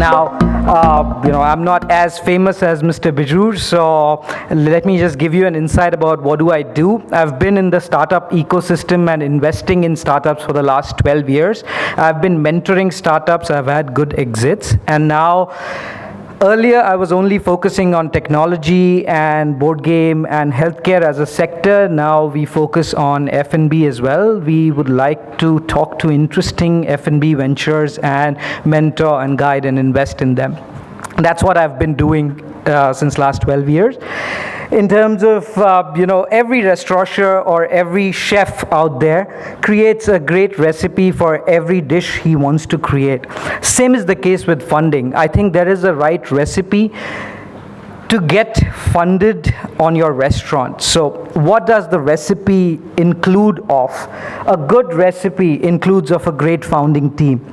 Now, I'm not as famous as Mr. Bijur, so let me just give you an insight about what do I do. I've been in the startup ecosystem and investing in startups for the last 12 years. I've been mentoring startups. I've had good exits, and now earlier, I was only focusing on technology and board game and healthcare as a sector. Now we focus on F&B as well. We would like to talk to interesting F&B ventures and mentor and guide and invest in them. That's what I've been doing since last 12 years. In terms of, every restaurateur or every chef out there creates a great recipe for every dish he wants to create. Same is the case with funding. I think there is a right recipe to get funded on your restaurant. So what does the recipe include of? A good recipe includes of a great founding team.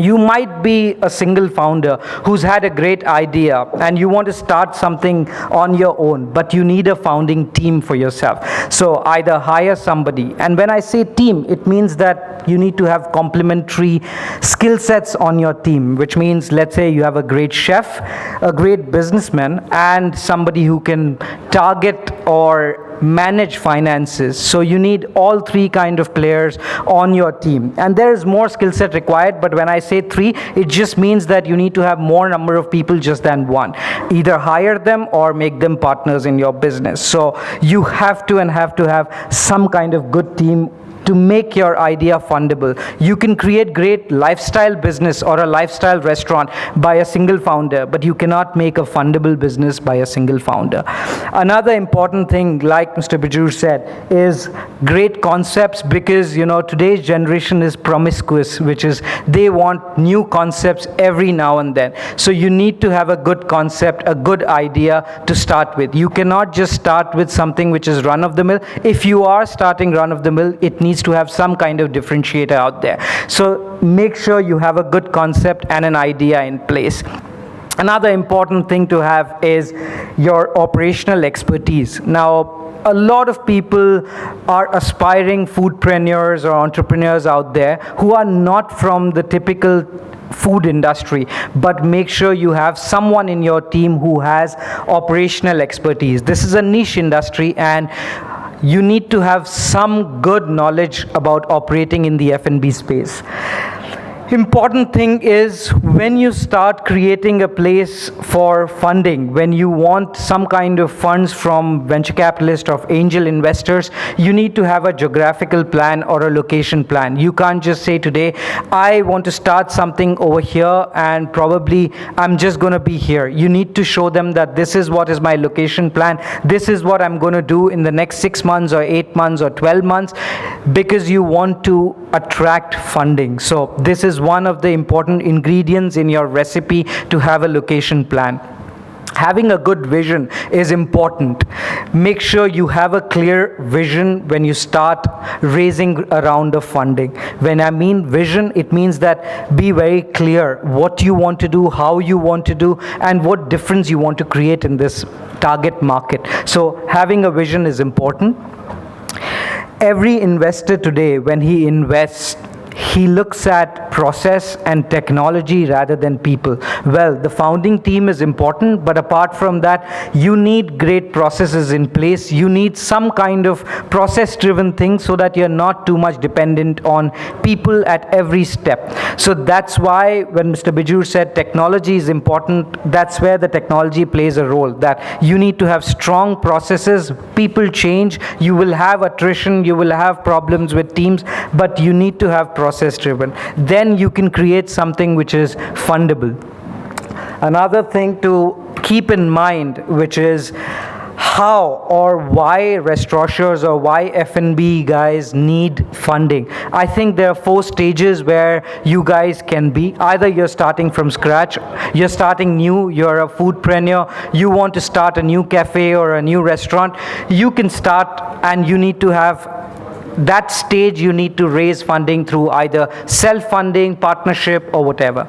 You might be a single founder who's had a great idea and you want to start something on your own, but you need a founding team for yourself. So either hire somebody, and when I say team, it means that you need to have complementary skill sets on your team, which means, let's say you have a great chef, a great businessman, and somebody who can target or manage finances. So you need all three kind of players on your team, and there is more skill set required, but when I say three, it just means that you need to have more number of people just than one. Either hire them or make them partners in your business. So you have to have some kind of good team to make your idea fundable. You can create great lifestyle business or a lifestyle restaurant by a single founder, but you cannot make a fundable business by a single founder. Another important thing, like Mr. Bijur said, is great concepts, because today's generation is promiscuous, which is they want new concepts every now and then. So you need to have a good concept, a good idea to start with. You cannot just start with something which is run-of-the-mill. If you are starting run-of-the-mill, it needs to have some kind of differentiator out there. So make sure you have a good concept and an idea in place. Another important thing to have is your operational expertise. Now, a lot of people are aspiring foodpreneurs or entrepreneurs out there who are not from the typical food industry, but make sure you have someone in your team who has operational expertise. This is a niche industry, and you need to have some good knowledge about operating in the F&B space. Important thing is, when you start creating a place for funding, when you want some kind of funds from venture capitalists or angel investors, you need to have a geographical plan or a location plan. You can't just say today, I want to start something over here and probably I'm just going to be here. You need to show them that this is what is my location plan. This is what I'm going to do in the next 6 months or 8 months or 12 months, because you want to attract funding. So this is one of the important ingredients in your recipe to have a location plan. Having a good vision is important. Make sure you have a clear vision when you start raising a round of funding. When I mean vision, it means that be very clear what you want to do, how you want to do, and what difference you want to create in this target market. So having a vision is important. Every investor today, when he invests, he looks at process and technology rather than people. Well, the founding team is important, but apart from that, you need great processes in place. You need some kind of process-driven thing so that you're not too much dependent on people at every step. So that's why when Mr. Bijur said technology is important, that's where the technology plays a role. That you need to have strong processes. People change. You will have attrition. You will have problems with teams, but you need to have process-driven. Then you can create something which is fundable. Another thing to keep in mind, which is how or why restaurateurs or why F&B guys need funding. I think there are 4 stages where you guys can be. Either you're starting from scratch, you're starting new, you're a foodpreneur, you want to start a new cafe or a new restaurant. You can start, and you need to have that stage. You need to raise funding through either self-funding, partnership, or whatever.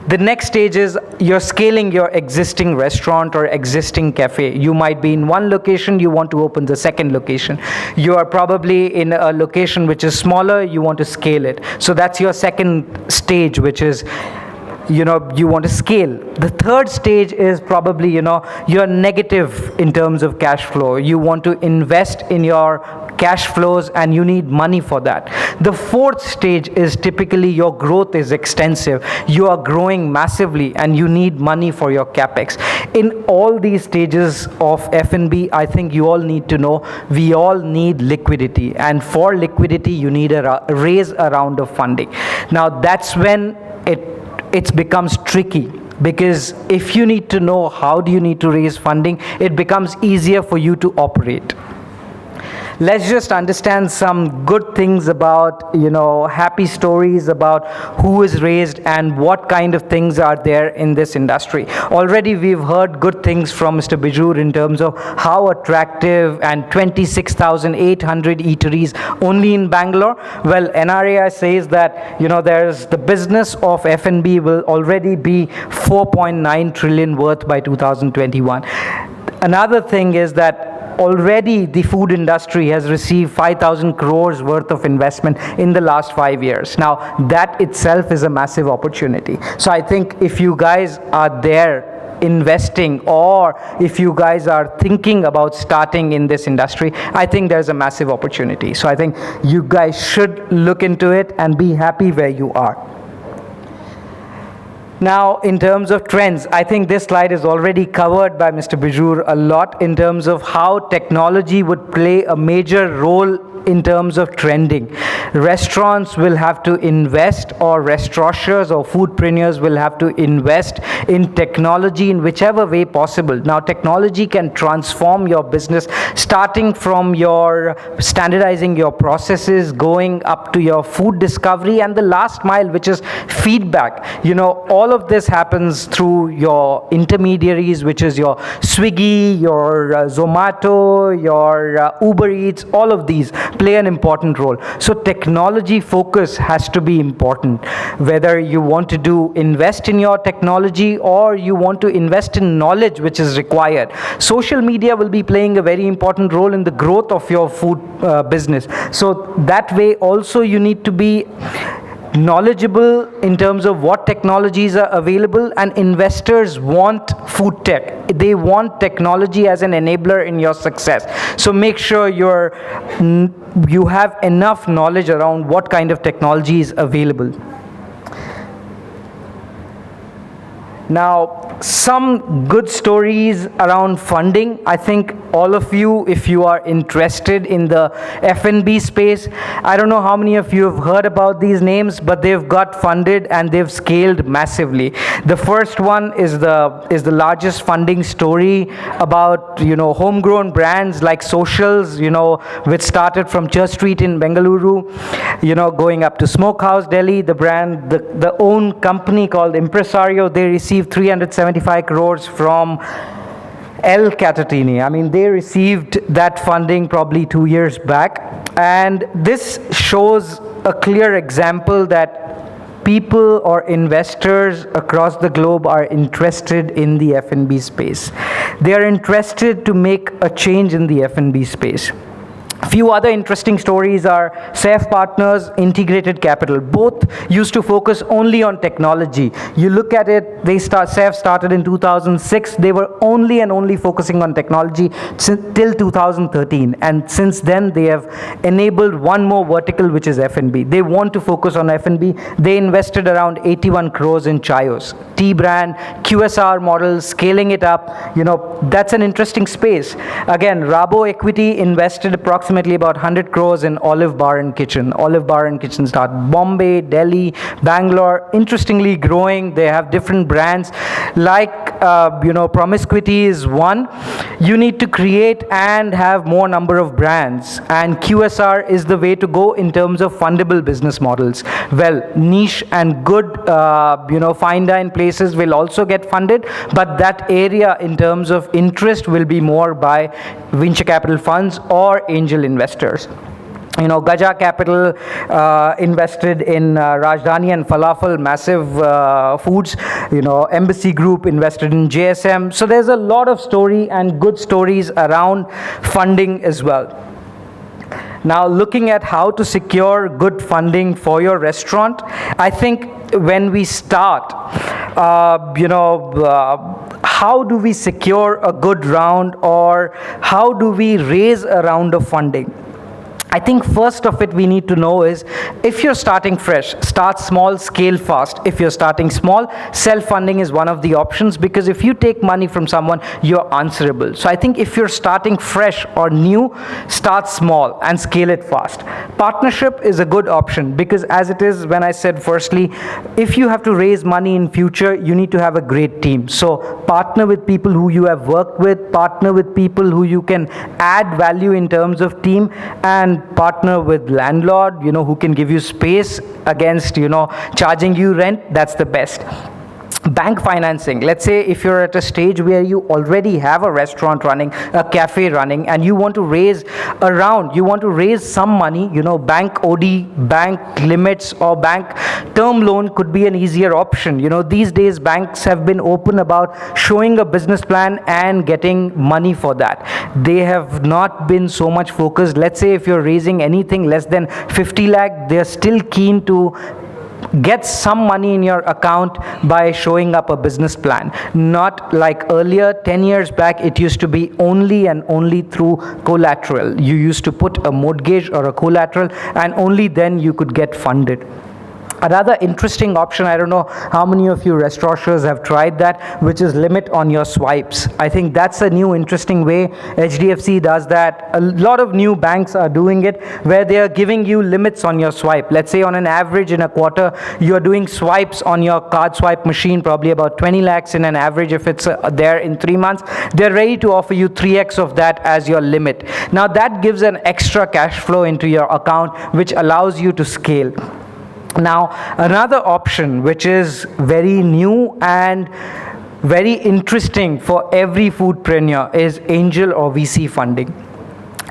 The next stage is you're scaling your existing restaurant or existing cafe. You might be in one location, you want to open the second location. You are probably in a location which is smaller, you want to scale it. So that's your second stage, which is you want to scale. The third stage is probably, you're negative in terms of cash flow. You want to invest in your cash flows and you need money for that. The fourth stage is typically your growth is extensive. You are growing massively and you need money for your capex. In all these stages of F&B, I think you all need to know we all need liquidity, and for liquidity you need raise a round of funding. Now that's when it becomes tricky, because if you need to know how do you need to raise funding, it becomes easier for you to operate. Let's just understand some good things about, happy stories about who is raised and what kind of things are there in this industry. Already we've heard good things from Mr. Bijur in terms of how attractive, and 26,800 eateries only in Bangalore. Well, NRAI says that, there's the business of F&B will already be 4.9 trillion worth by 2021. Another thing is that already the food industry has received 5,000 crores worth of investment in the last 5 years. Now, that itself is a massive opportunity. So I think if you guys are there investing, or if you guys are thinking about starting in this industry, I think there's a massive opportunity. So I think you guys should look into it and be happy where you are. Now, in terms of trends, I think this slide is already covered by Mr. Bijur a lot in terms of how technology would play a major role in terms of trending. Restaurants will have to invest, or restaurateurs or foodpreneurs will have to invest in technology in whichever way possible. Now, technology can transform your business, starting from your standardizing your processes, going up to your food discovery, and the last mile, which is feedback. All of this happens through your intermediaries, which is your Swiggy, your Zomato, your Uber Eats. All of these play an important role. So technology focus has to be important, whether you want to invest in your technology or you want to invest in knowledge which is required. Social media will be playing a very important role in the growth of your food business. So that way also you need to be knowledgeable in terms of what technologies are available, and investors want food tech. They want technology as an enabler in your success. So make sure you have enough knowledge around what kind of technology is available. Now, some good stories around funding. I think all of you, if you are interested in the F&B space, I don't know how many of you have heard about these names, but they've got funded and they've scaled massively. The first one is the largest funding story about, homegrown brands like Socials, which started from Church Street in Bengaluru, going up to Smokehouse Delhi. The brand, the own company called Impresario, they received 375 crores from El Catatini. I mean, they received that funding probably 2 years back. And this shows a clear example that people or investors across the globe are interested in the F&B space. They are interested to make a change in the F&B space. A few other interesting stories are SAIF Partners, Integrated Capital. Both used to focus only on technology. You look at it, SAIF started in 2006. They were only and only focusing on technology till 2013. And since then, they have enabled one more vertical, which is F&B. They want to focus on F&B. They invested around 81 crores in Chayos. T-brand, QSR model, scaling it up. That's an interesting space. Again, Rabo Equity invested approximately about 100 crores in Olive Bar and Kitchen. Olive Bar and Kitchen started Bombay, Delhi, Bangalore, interestingly growing. They have different brands like, Promiscuity is one. You need to create and have more number of brands, and QSR is the way to go in terms of fundable business models. Well, niche and good, fine dine places will also get funded, but that area in terms of interest will be more by venture capital funds or angel investors. Gaja Capital invested in Rajdhani and Falafel, massive foods. Embassy Group invested in JSM. So there's a lot of story and good stories around funding as well. Now, looking at how to secure good funding for your restaurant, I think when we start, how do we secure a good round, or how do we raise a round of funding? I think first of it we need to know is, if you're starting fresh, start small, scale fast. If you're starting small, self-funding is one of the options, because if you take money from someone, you're answerable. So I think if you're starting fresh or new, start small and scale it fast. Partnership is a good option, because as it is, when I said firstly, if you have to raise money in future, you need to have a great team. So partner with people who you have worked with, partner with people who you can add value in terms of team, and partner with landlord, who can give you space against, charging you rent. That's the best. Bank financing. Let's say if you're at a stage where you already have a restaurant running, a cafe running, and you want to raise some money, bank OD, bank limits, or bank term loan could be an easier option. These days banks have been open about showing a business plan and getting money for that. They have not been so much focused. Let's say if you're raising anything less than 50 lakh, they're still keen to get some money in your account by showing up a business plan. Not like earlier, 10 years back, it used to be only and only through collateral. You used to put a mortgage or a collateral, and only then you could get funded. Another interesting option, I don't know how many of you restaurateurs have tried that, which is limit on your swipes. I think that's a new interesting way. HDFC does that. A lot of new banks are doing it, where they are giving you limits on your swipe. Let's say on an average in a quarter, you're doing swipes on your card swipe machine, probably about 20 lakhs in an average. If it's there in 3 months, they're ready to offer you 3x of that as your limit. Now that gives an extra cash flow into your account, which allows you to scale. Now, another option which is very new and very interesting for every foodpreneur is angel or VC funding.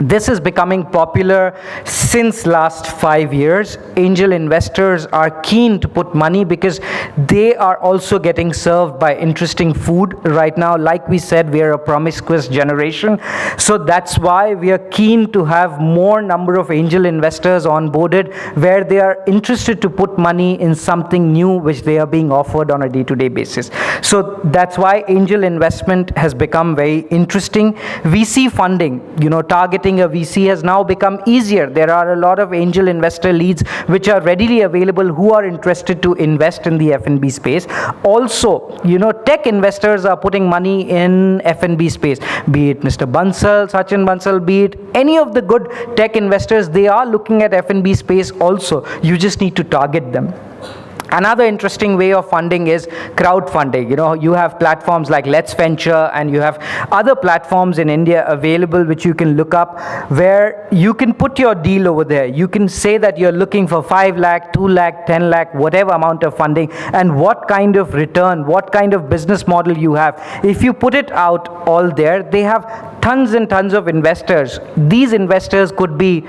This is becoming popular since last 5 years. Angel investors are keen to put money because they are also getting served by interesting food right now. Like we said, we are a promiscuous generation. So that's why we are keen to have more number of angel investors onboarded, where they are interested to put money in something new which they are being offered on a day-to-day basis. So that's why angel investment has become very interesting. VC funding, targeting a VC has now become easier. There are a lot of angel investor leads which are readily available who are interested to invest in the F&B space. Also, tech investors are putting money in F&B space, be it Mr. Bansal, Sachin Bansal, be it any of the good tech investors. They are looking at F&B space also. You just need to target them. Another interesting way of funding is crowdfunding. You have platforms like Let's Venture, and you have other platforms in India available which you can look up, where you can put your deal over there. You can say that you're looking for 5 lakh, 2 lakh, 10 lakh, whatever amount of funding, and what kind of return, what kind of business model you have. If you put it out all there, they have tons and tons of investors. These investors could be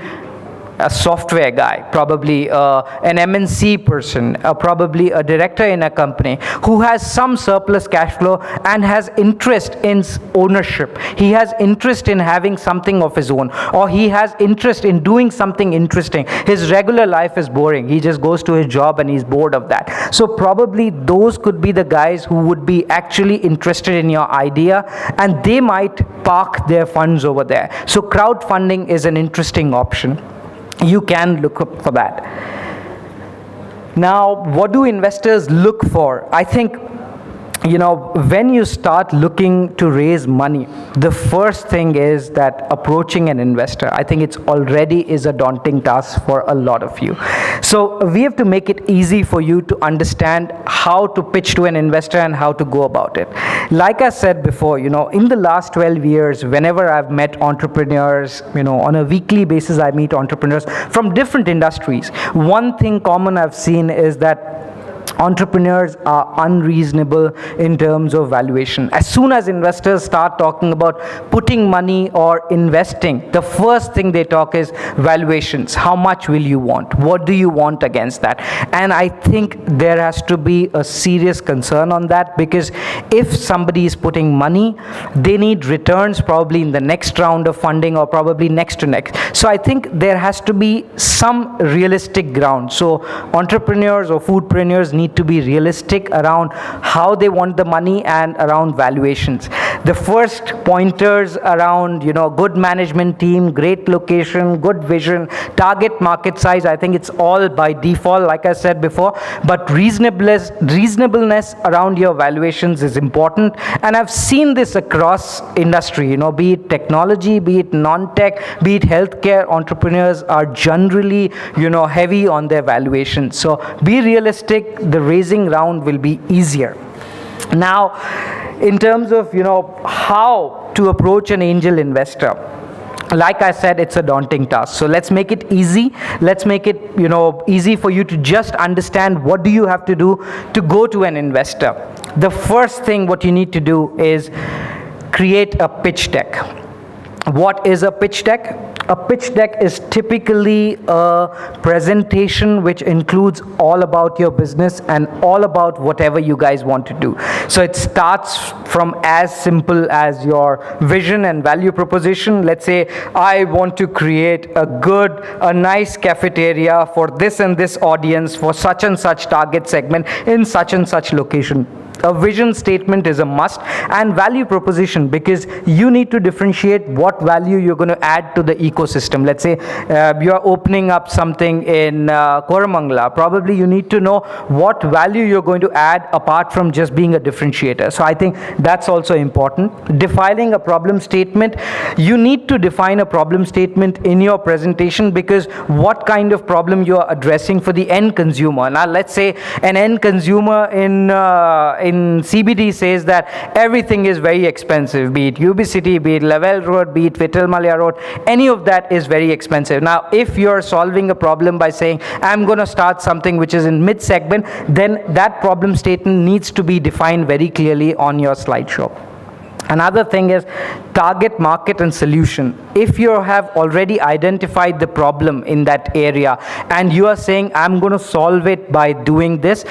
a software guy, probably an MNC person, probably a director in a company who has some surplus cash flow and has interest in ownership. He has interest in having something of his own, or he has interest in doing something interesting. His regular life is boring. He just goes to his job and he's bored of that. So probably those could be the guys who would be actually interested in your idea, and they might park their funds over there. So crowdfunding is an interesting option. You can look up for that. Now, what do investors look for? I think, when you start looking to raise money, the first thing is that approaching an investor, I think it's already is a daunting task for a lot of you. So we have to make it easy for you to understand how to pitch to an investor and how to go about it. Like I said before, in the last 12 years, whenever I've met entrepreneurs, on a weekly basis, I meet entrepreneurs from different industries. One thing common I've seen is that entrepreneurs are unreasonable in terms of valuation. As soon as investors start talking about putting money or investing, the first thing they talk is valuations. How much will you want? What do you want against that? And I think there has to be a serious concern on that, because if somebody is putting money, they need returns probably in the next round of funding or probably next to next. So I think there has to be some realistic ground. So entrepreneurs or foodpreneurs need to be realistic around how they want the money and around valuations. The first pointers around, good management team, great location, good vision, target market size, I think it's all by default, like I said before, but reasonableness around your valuations is important. And I've seen this across industry, be it technology, be it non-tech, be it healthcare, entrepreneurs are generally, heavy on their valuations. So be realistic, the raising round will be easier. Now, in terms of, how to approach an angel investor, like I said, it's a daunting task. So let's make it easy. Let's make it, easy for you to just understand what do you have to do to go to an investor. The first thing what you need to do is create a pitch deck. What is a pitch deck? A pitch deck is typically a presentation which includes all about your business and all about whatever you guys want to do. So it starts from as simple as your vision and value proposition. Let's say I want to create a nice cafeteria for this and this audience for such and such target segment in such and such location. A vision statement is a must, and value proposition, because you need to differentiate what value you're going to add to the ecosystem. Let's say you're opening up something in Koramangala. Probably you need to know what value you're going to add apart from just being a differentiator. So I think that's also important. Defining a problem statement. You need to define a problem statement in your presentation, because what kind of problem you are addressing for the end consumer. Now let's say an end consumer in CBD says that everything is very expensive, be it UB City, be it Lavelle Road, be it Vittal Malya Road, any of that is very expensive. Now, if you're solving a problem by saying, I'm going to start something which is in mid-segment, then that problem statement needs to be defined very clearly on your slideshow. Another thing is target market and solution. If you have already identified the problem in that area and you are saying, I'm going to solve it by doing this,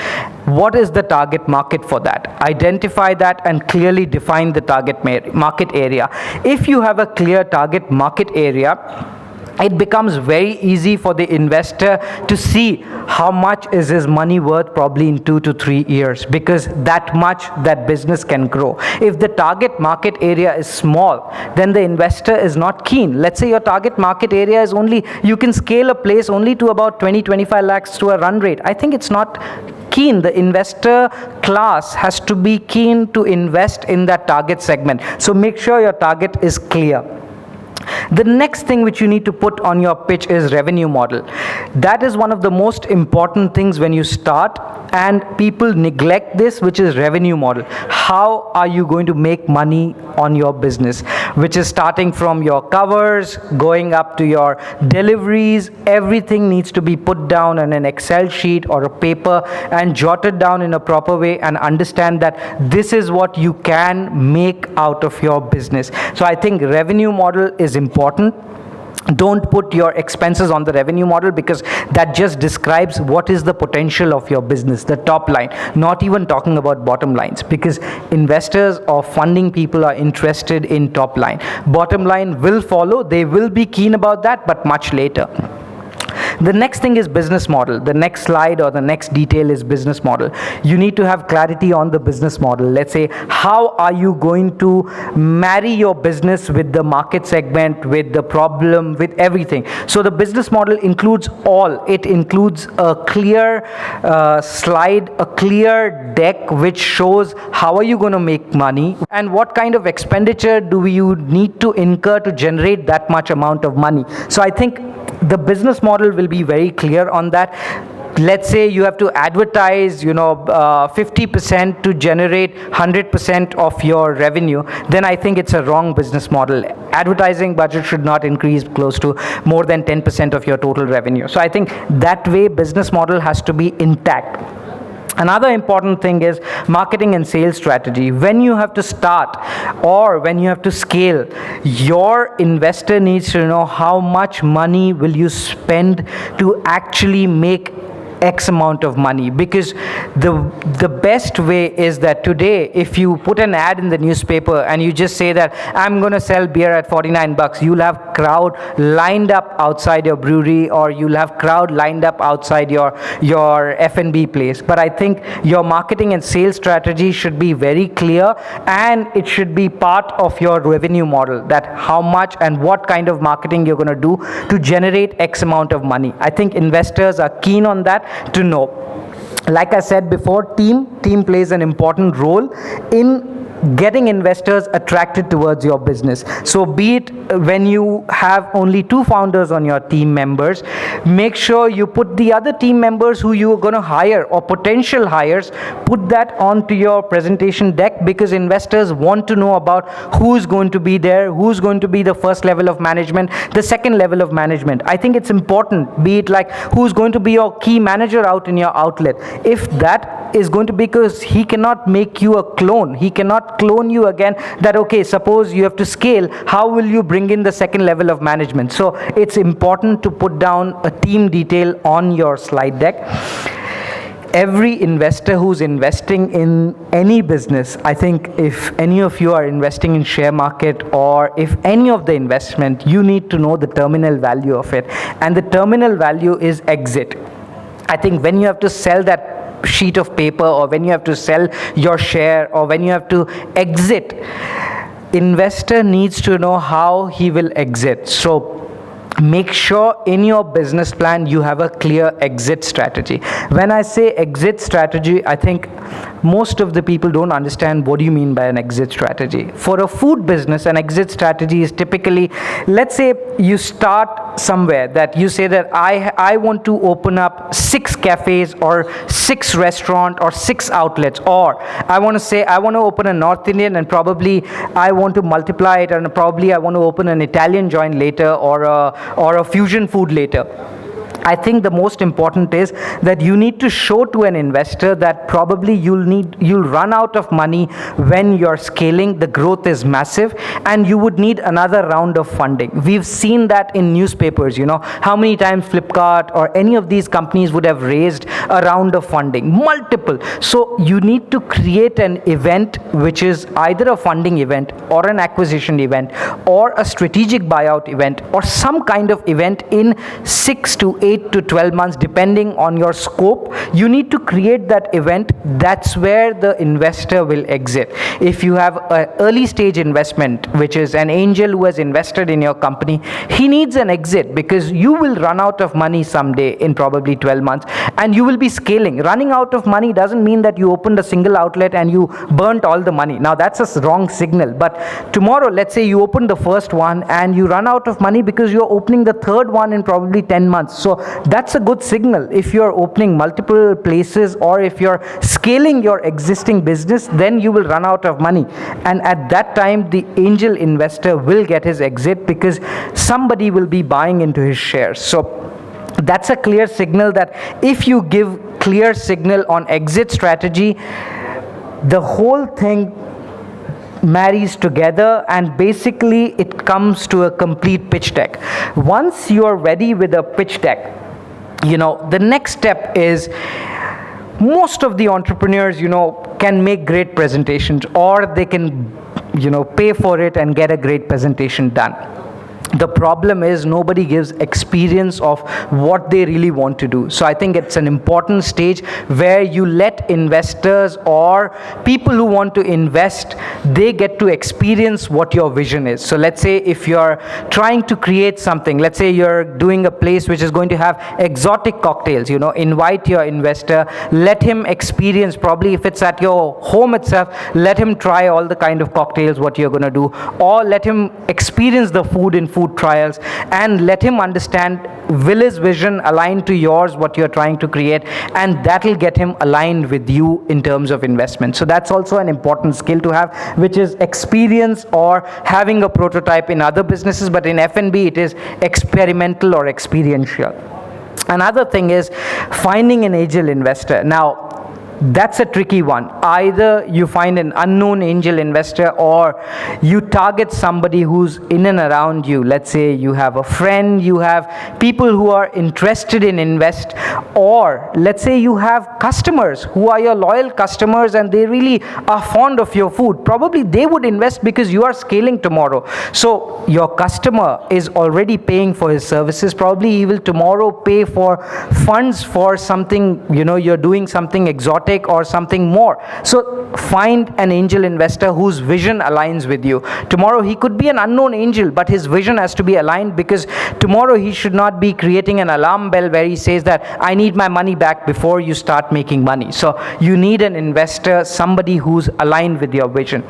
what is the target market for that? Identify that and clearly define the target market area. If you have a clear target market area, it becomes very easy for the investor to see how much is his money worth probably in 2 to 3 years, because that much that business can grow. If the target market area is small, then the investor is not keen. Let's say your target market area is only, you can scale a place only to about 20-25 lakhs to a run rate. I think it's not keen. The investor class has to be keen to invest in that target segment. So make sure your target is clear. The next thing which you need to put on your pitch is revenue model. That is one of the most important things when you start, and people neglect this, which is revenue model. How are you going to make money on your business? Which is starting from your covers, going up to your deliveries. Everything needs to be put down on an Excel sheet or a paper and jotted down in a proper way, and understand that this is what you can make out of your business. So I think revenue model is important. Don't put your expenses on the revenue model, because that just describes what is the potential of your business, the top line, not even talking about bottom lines, because investors or funding people are interested in top line. Bottom line will follow. They will be keen about that, but much later. The next thing is business model. The next slide or the next detail is business model. You need to have clarity on the business model. Let's say, how are you going to marry your business with the market segment, with the problem, with everything? So the business model includes all. It includes a clear slide, a clear deck which shows how are you going to make money and what kind of expenditure do you need to incur to generate that much amount of money. So I think the business model will be very clear on that. Let's say you have to advertise 50% to generate 100% of your revenue, then I think it's a wrong business model. Advertising budget should not increase close to more than 10% of your total revenue. So I think that way business model has to be intact. Another important thing is marketing and sales strategy. When you have to start or when you have to scale, your investor needs to know how much money will you spend to actually make X amount of money, because the best way is that today if you put an ad in the newspaper and you just say that I'm going to sell beer at 49 bucks, you'll have crowd lined up outside your brewery, or you'll have crowd lined up outside your F&B place. But I think your marketing and sales strategy should be very clear, and it should be part of your revenue model, that how much and what kind of marketing you're going to do to generate X amount of money. I think investors are keen on that, to know. Like I said before, team plays an important role in getting investors attracted towards your business. So be it when you have only 2 founders on your team members, make sure you put the other team members who you are going to hire or potential hires, put that onto your presentation deck, because investors want to know about who's going to be there, who's going to be the first level of management, the second level of management. I think it's important, be it like who's going to be your key manager out in your outlet. If that is going to be, because he cannot make you a clone, he cannot clone you again, that okay, suppose you have to scale, how will you bring in the second level of management? So it's important to put down a team detail on your slide deck. Every investor who's investing in any business, I think if any of you are investing in share market, or if any of the investment, you need to know the terminal value of it, and the terminal value is exit. I think when you have to sell that sheet of paper, or when you have to sell your share, or when you have to exit, investor needs to know how he will exit. So make sure in your business plan you have a clear exit strategy. When I say exit strategy, I think most of the people don't understand what do you mean by an exit strategy. For a food business, an exit strategy is typically, let's say you start somewhere, that you say that I want to open up 6 cafes or 6 restaurants or 6 outlets, or I want to say I want to open a North Indian, and probably I want to multiply it, and probably I want to open an Italian joint later, or a fusion food later. I think the most important is that you need to show to an investor that probably you'll run out of money when you're scaling, the growth is massive, and you would need another round of funding. We've seen that in newspapers, how many times Flipkart or any of these companies would have raised a round of funding, multiple. So you need to create an event which is either a funding event or an acquisition event or a strategic buyout event or some kind of event in 6 to 8 to 12 months, depending on your scope. You need to create that event. That's where the investor will exit. If you have an early stage investment, which is an angel who has invested in your company, he needs an exit, because you will run out of money someday in probably 12 months, and you will be scaling. Running out of money doesn't mean that you opened a single outlet and you burnt all the money. Now that's a wrong signal. But tomorrow, let's say you opened the first one and you run out of money because you're opening the third one in probably 10 months. So that's a good signal. If you're opening multiple places, or if you're scaling your existing business, then you will run out of money. And at that time, the angel investor will get his exit, because somebody will be buying into his shares. So that's a clear signal, that if you give clear signal on exit strategy, the whole thing marries together, and basically it comes to a complete pitch deck. Once you are ready with a pitch deck, the next step is, most of the entrepreneurs, can make great presentations, or they can, pay for it and get a great presentation done. The problem is nobody gives experience of what they really want to do. So I think it's an important stage where you let investors or people who want to invest, they get to experience what your vision is. So let's say if you're trying to create something, let's say you're doing a place which is going to have exotic cocktails, invite your investor, let him experience, probably if it's at your home itself, let him try all the kind of cocktails, what you're going to do, or let him experience the food in food trials, and let him understand, will his vision align to yours, what you're trying to create, and that will get him aligned with you in terms of investment. So that's also an important skill to have, which is experience or having a prototype in other businesses, but in F&B it is experimental or experiential. Another thing is finding an angel investor. Now, That's a tricky one. Either you find an unknown angel investor or you target somebody who's in and around you. Let's say you have a friend, you have people who are interested in invest, or let's say you have customers who are your loyal customers and they really are fond of your food. Probably they would invest because you are scaling tomorrow. So your customer is already paying for his services. Probably he will tomorrow pay for funds for something, you're doing something exotic or something more. So find an angel investor whose vision aligns with you. Tomorrow he could be an unknown angel, but his vision has to be aligned, because tomorrow he should not be creating an alarm bell where he says that I need my money back before you start making money. So you need an investor, somebody who's aligned with your vision.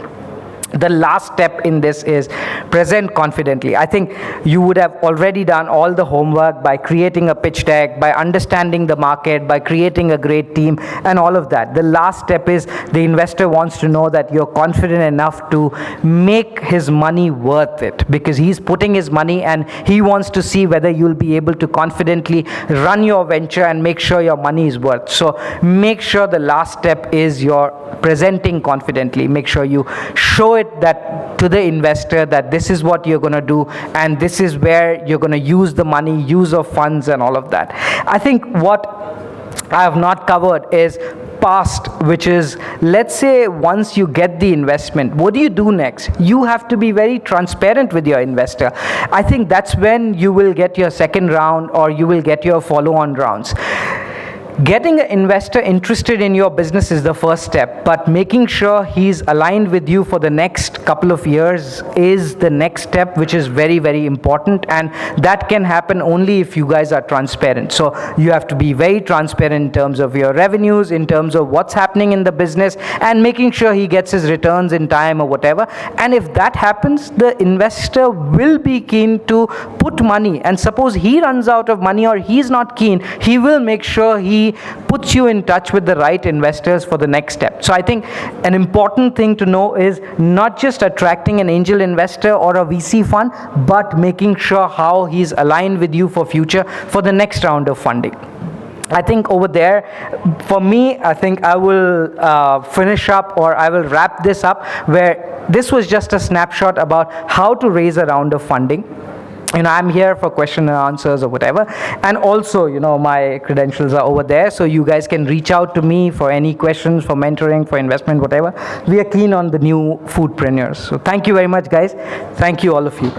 The last step in this is present confidently. I think you would have already done all the homework by creating a pitch deck, by understanding the market, by creating a great team, and all of that. The last step is the investor wants to know that you're confident enough to make his money worth it, because he's putting his money and he wants to see whether you'll be able to confidently run your venture and make sure your money is worth. So make sure the last step is you're presenting confidently. Make sure you show it that to the investor that this is what you're going to do and this is where you're going to use the money, use of funds and all of that. I think what I have not covered is past, which is, let's say once you get the investment, what do you do next? You have to be very transparent with your investor. I think that's when you will get your second round or you will get your follow-on rounds. Getting an investor interested in your business is the first step, but making sure he's aligned with you for the next couple of years is the next step, which is very, very important, and that can happen only if you guys are transparent. So you have to be very transparent in terms of your revenues, in terms of what's happening in the business, and making sure he gets his returns in time or whatever. And if that happens, the investor will be keen to put money, and suppose he runs out of money or he's not keen, he will make sure he puts you in touch with the right investors for the next step. So I think an important thing to know is not just attracting an angel investor or a VC fund, but making sure how he's aligned with you for future for the next round of funding. I think over there, for me, I think I will finish up, or I will wrap this up, where this was just a snapshot about how to raise a round of funding. I'm here for question and answers or whatever, and also my credentials are over there, so you guys can reach out to me for any questions, for mentoring, for investment, whatever. We are keen on the new foodpreneurs. So thank you very much, guys. Thank you, all of you.